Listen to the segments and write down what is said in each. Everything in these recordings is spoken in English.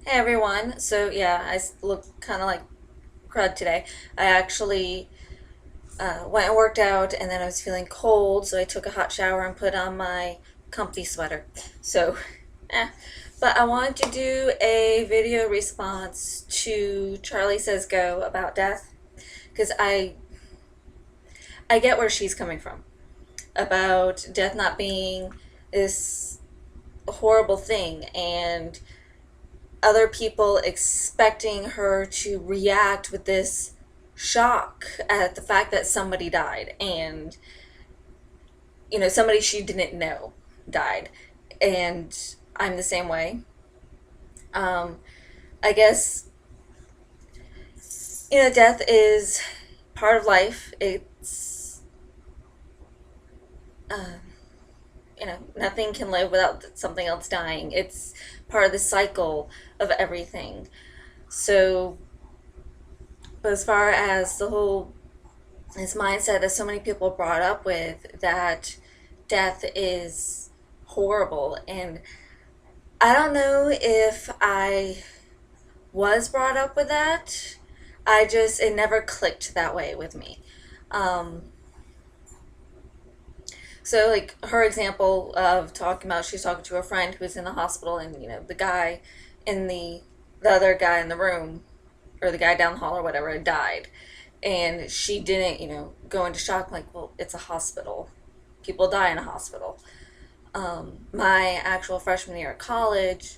Hey everyone. So yeah, look kind of like crud today. I actually went and worked out, and then I was feeling cold, so I took a hot shower and put on my comfy sweater. So, eh. But I wanted to do a video response to Charlie Says Go about death, because I get where she's coming from about death not being this horrible thing, and other people expecting her to react with this shock at the fact that somebody died, and somebody she didn't know died. And I'm the same way. um I guess death is part of life. It's uh, nothing can live without something else dying. It's part of the cycle of everything. So, but as far as the whole this mindset that so many people are brought up with, that death is horrible, and I don't know if I was brought up with that. It never clicked that way with me. um so like her example of talking about, she's talking to a friend who's in the hospital, and the guy in the other guy in the room, or the guy down the hall or whatever, died. And she didn't, go into shock like, well, it's a hospital. People die in a hospital. My actual freshman year of college,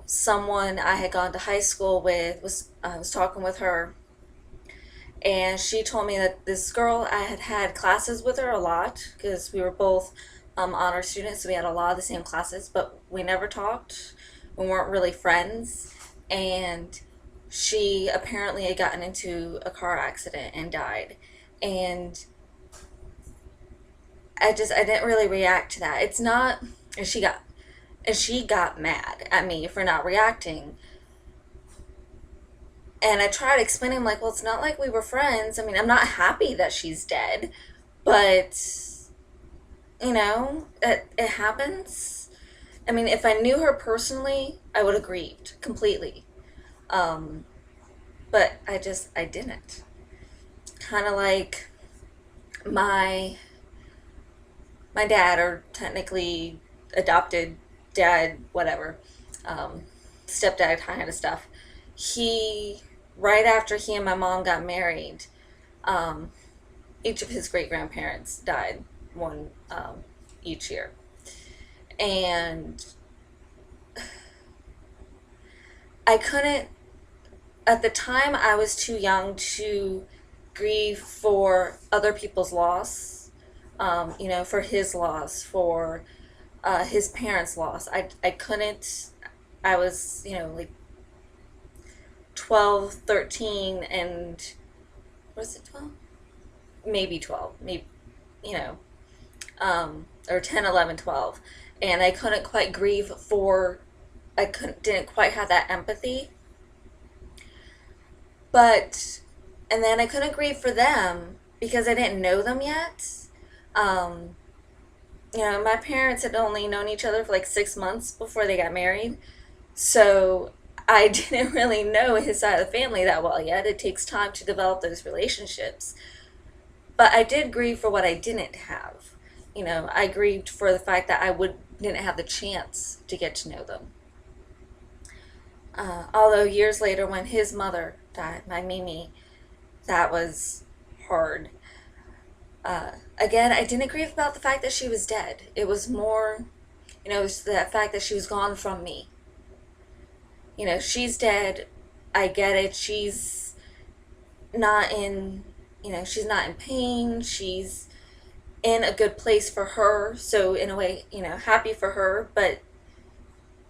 someone I had gone to high school with was I was talking with her, and she told me that this girl, I had had classes with her a lot because we were both honor students, so we had a lot of the same classes, but we never talked. We weren't really friends, and she apparently had gotten into a car accident and died. And I didn't really react to that. It's not, and she got mad at me for not reacting. And I tried explaining, like, well, it's not like we were friends. I mean, I'm not happy that she's dead, but it happens. I mean, if I knew her personally, I would have grieved completely. Um, but I didn't. Kind of like my my dad, or technically adopted dad, whatever, um, stepdad kind of stuff. He, right after he and my mom got married, um, each of his great grandparents died, one each year. And I couldn't, at the time, I was too young to grieve for other people's loss, for his loss, for his parents' loss. I couldn't, I was, like 12, 13, and was it 12? Maybe 12, maybe, you know, or 10, 11, 12. And I couldn't quite grieve for, didn't quite have that empathy. But, and then I couldn't grieve for them because I didn't know them yet. Um, my parents had only known each other for like 6 months before they got married. So I didn't really know his side of the family that well yet. It takes time to develop those relationships. But I did grieve for what I didn't have. I grieved for the fact that didn't have the chance to get to know them. Although years later, when his mother died, my Mimi, that was hard. Again, I didn't grieve about the fact that she was dead. It was more, it was the fact that she was gone from me. She's dead. I get it. Not in, she's not in pain. She's in a good place for her. So, in a way, happy for her. But,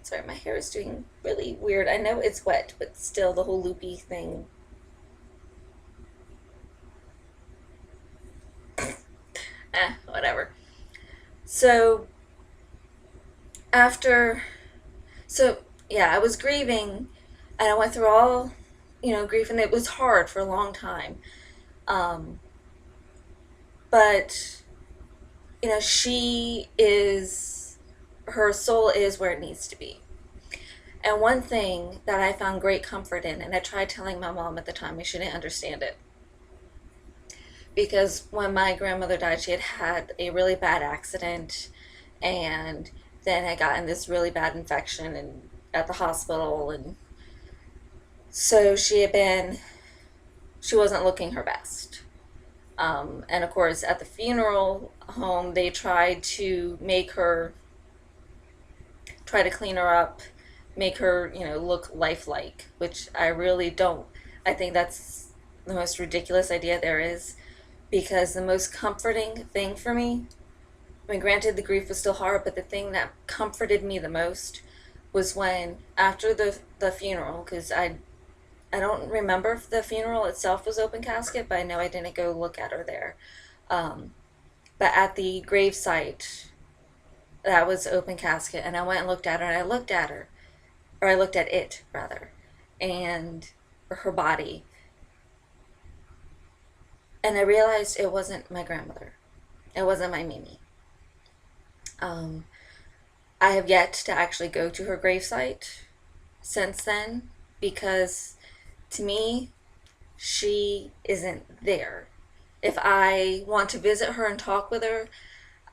sorry, my hair is doing really weird. I know it's wet, but still, the whole loopy thing. Whatever. So, after, so, yeah, I was grieving, and I went through all, grief, and it was hard for a long time. Um, but she is, her soul is where it needs to be. And one thing that I found great comfort in, and I tried telling my mom at the time, and she didn't understand it, because when my grandmother died, she had had a really bad accident, and then had gotten this really bad infection and at the hospital, and so she wasn't looking her best. And of course, at the funeral home, they tried to try to clean her up, make her, look lifelike, which I really don't. I think that's the most ridiculous idea there is, because the most comforting thing for me, I mean, granted, the grief was still hard, but the thing that comforted me the most was when, after the funeral, because I don't remember if the funeral itself was open casket, but I know I didn't go look at her there. Um, but at the grave site, that was open casket, and I went and looked at her, and I looked at her, or I looked at it rather, and her body, and I realized it wasn't my grandmother. It wasn't my Mimi. Um, I have yet to actually go to her gravesite since then, because to me, she isn't there. If I want to visit her and talk with her,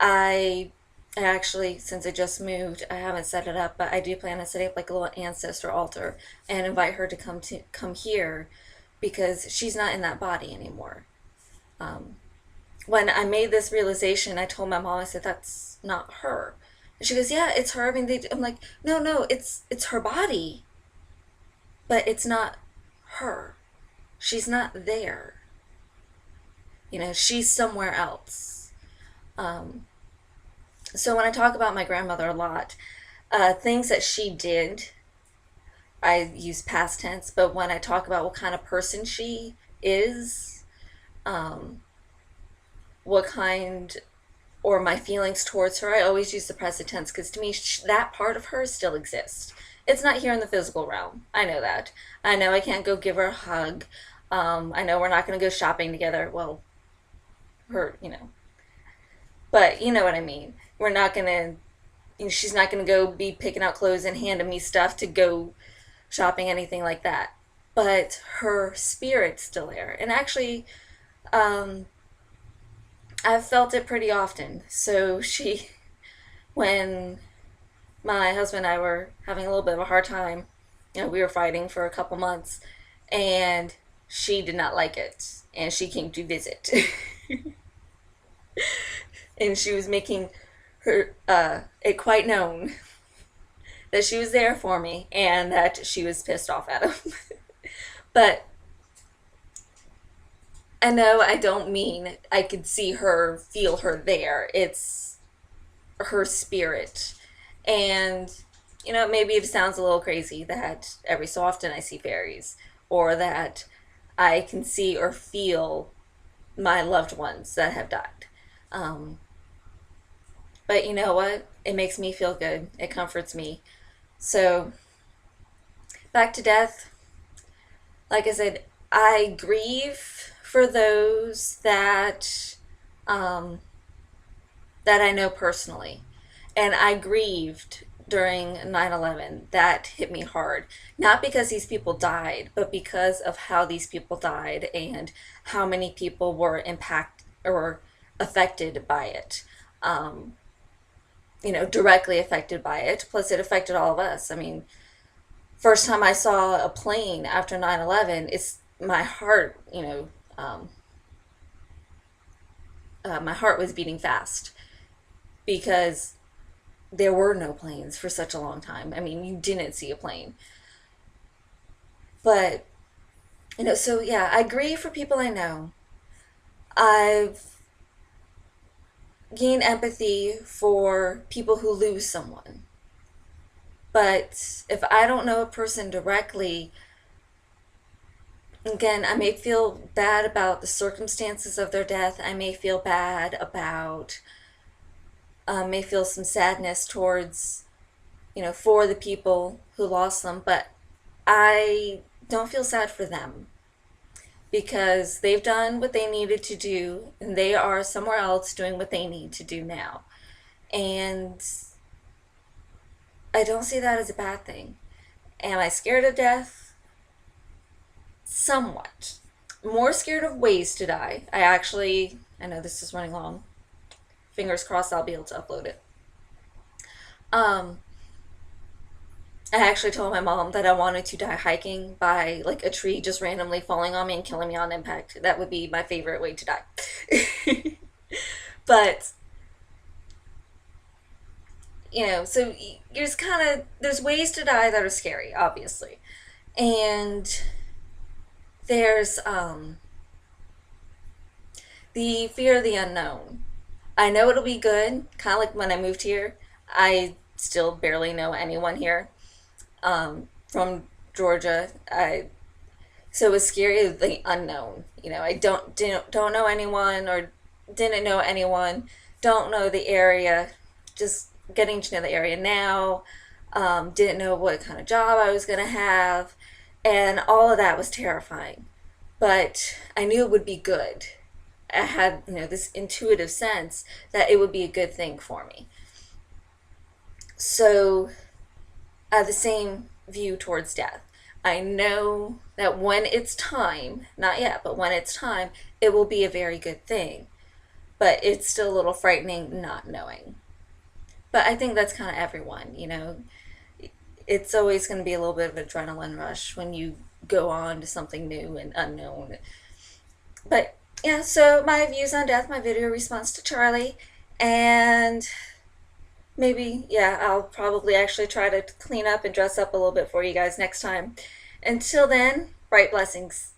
I I actually, since I just moved, I haven't set it up, but I do plan on setting up like a little ancestor altar and invite her to come here, because she's not in that body anymore. Um, when I made this realization, I told my mom, I said, "That's not her." And she goes, "Yeah, it's her." I mean, I'm like, "No, no, it's her body, but it's not her. She's not there. She's somewhere else." Um, so when I talk about my grandmother a lot, things that she did, I use past tense, but when I talk about what kind of person she is, um, what kind, or my feelings towards her, I always use the present tense, because to me, that part of her still exists. It's not here in the physical realm. I know that. I know I can't go give her a hug. I know we're not going to go shopping together. Well, her, but you know what I mean. We're not going to, she's not going to go be picking out clothes and handing me stuff to go shopping, anything like that. But her spirit's still there. And actually, um, I've felt it pretty often. So when my husband and I were having a little bit of a hard time, we were fighting for a couple months, and she did not like it, and she came to visit. And she was making her it quite known that she was there for me and that she was pissed off at him. But I know I don't mean I could see her, feel her there. It's her spirit. And, maybe it sounds a little crazy that every so often I see fairies, or that I can see or feel my loved ones that have died. Um, but you know what? It makes me feel good. It comforts me. So, back to death. Like I said, I grieve for those um, that I know personally. And I grieved during 9/11. That hit me hard. Not because these people died, but because of how these people died and how many people were impacted or affected by it. Um, directly affected by it. Plus, it affected all of us. I mean, first time I saw a plane after 9/11, it's my heart, my heart was beating fast, because there were no planes for such a long time. I mean, you didn't see a plane. But, so yeah, I grieve for people I know. I've gained empathy for people who lose someone. But if I don't know a person directly, again, I may feel bad about the circumstances of their death. I may feel bad about, may feel some sadness towards, for the people who lost them, but I don't feel sad for them, because they've done what they needed to do, and they are somewhere else doing what they need to do now. And I don't see that as a bad thing, Am I scared of death? Somewhat. More scared of ways to die. I know this is running long. Fingers crossed I'll be able to upload it. Um, I actually told my mom that I wanted to die hiking by like a tree just randomly falling on me and killing me on impact. That would be my favorite way to die. But, so there's there's ways to die that are scary, obviously. And there's the fear of the unknown. I know it'll be good, kind of like when I moved here. I still barely know anyone here from Georgia. So it was scary the unknown. I don't know anyone or didn't know anyone. Don't know the area. Just getting to know the area now. Didn't know what kind of job I was gonna have, and all of that was terrifying. But I knew it would be good. I had this intuitive sense that it would be a good thing for me. So I have the same view towards death. I know that when it's time, not yet, but when it's time, it will be a very good thing. But it's still a little frightening not knowing. But I think that's kind of everyone. It's always going to be a little bit of an adrenaline rush when you go on to something new and unknown. But yeah, so my views on death, my video response to Charlie, and maybe, yeah, I'll probably actually try to clean up and dress up a little bit for you guys next time. Until then, bright blessings.